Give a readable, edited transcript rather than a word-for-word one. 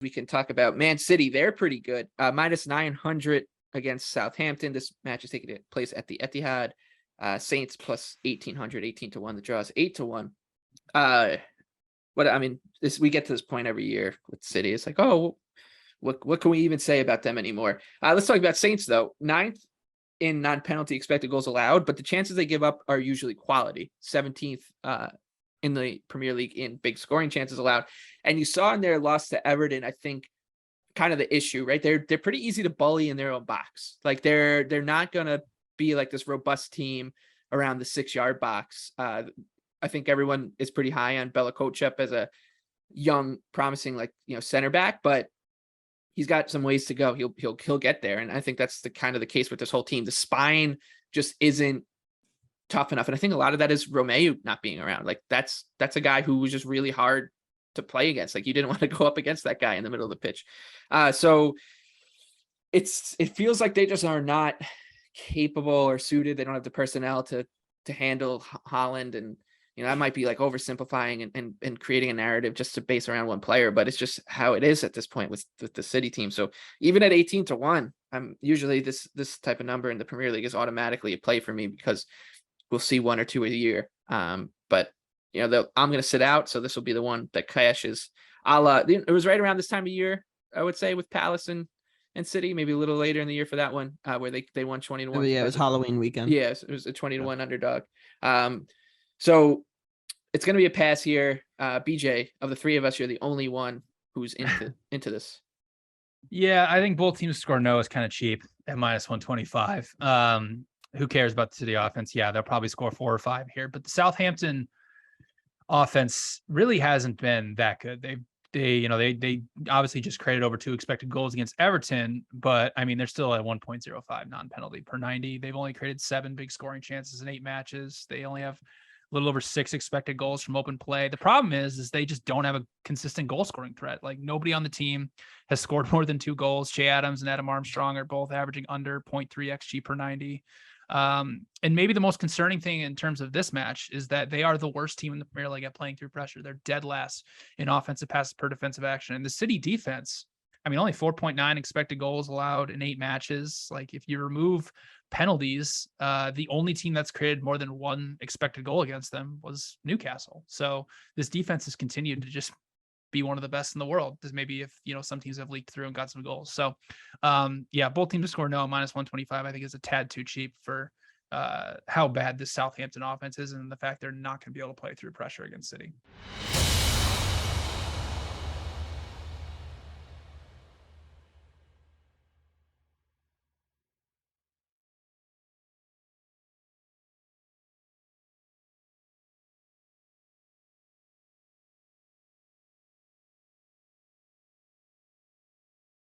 we can talk about Man City. They're pretty good. Minus 900 against Southampton. This match is taking place at the Etihad. Saints plus 1800, 18-1. The draw is 8-1. We get to this point every year with City. It's like, oh, what can we even say about them anymore? Let's talk about Saints though. 9th in non-penalty expected goals allowed, but the chances they give up are usually quality. 17th in the Premier League in big scoring chances allowed. And you saw in their loss to Everton, I think, kind of the issue, right? They're pretty easy to bully in their own box. Like they're not gonna be like this robust team around the 6-yard box. I think everyone is pretty high on Bella Kotchep as a young, promising center back, but he's got some ways to go. He'll get there, and I think that's the kind of the case with this whole team. The spine just isn't tough enough, and I think a lot of that is Romeu not being around. Like that's a guy who was just really hard to play against. Like you didn't want to go up against that guy in the middle of the pitch. So it feels like they just are not capable or suited. They don't have the personnel to handle Holland, and I might be like oversimplifying and creating a narrative just to base around one player, but it's just how it is at this point with the City team. So even at 18-1, I'm usually this type of number in the Premier League is automatically a play for me because we'll see one or two a year. But I'm going to sit out. So this will be the one that cashes. It was right around this time of year, I would say, with Palace and City, maybe a little later in the year for that one, where they won 20-1. Oh, yeah, it was Halloween weekend. Yeah, it was a 20-1 underdog. So it's going to be a pass here. BJ, of the three of us, you're the only one who's into this. Yeah, I think both teams score no is kind of cheap at minus 125. Who cares about the City offense? Yeah, they'll probably score 4 or 5 here, but the Southampton offense really hasn't been that good. They obviously just created over 2 expected goals against Everton, but I mean, they're still at 1.05 non-penalty per 90. They've only created 7 big scoring chances in 8 matches. They only have a little over 6 expected goals from open play. The problem is they just don't have a consistent goal scoring threat. Like nobody on the team has scored more than 2 goals. Che Adams and Adam Armstrong are both averaging under 0.3 XG per 90. And maybe the most concerning thing in terms of this match is that they are the worst team in the Premier League at playing through pressure. They're dead last in offensive passes per defensive action. And the City defense, I mean, only 4.9 expected goals allowed in 8 matches. Like if you remove penalties, the only team that's created more than 1 expected goal against them was Newcastle. So this defense has continued to just be one of the best in the world. Because maybe if some teams have leaked through and got some goals. So both teams to score no, minus 125. I think is a tad too cheap for how bad this Southampton offense is, and the fact they're not going to be able to play through pressure against City.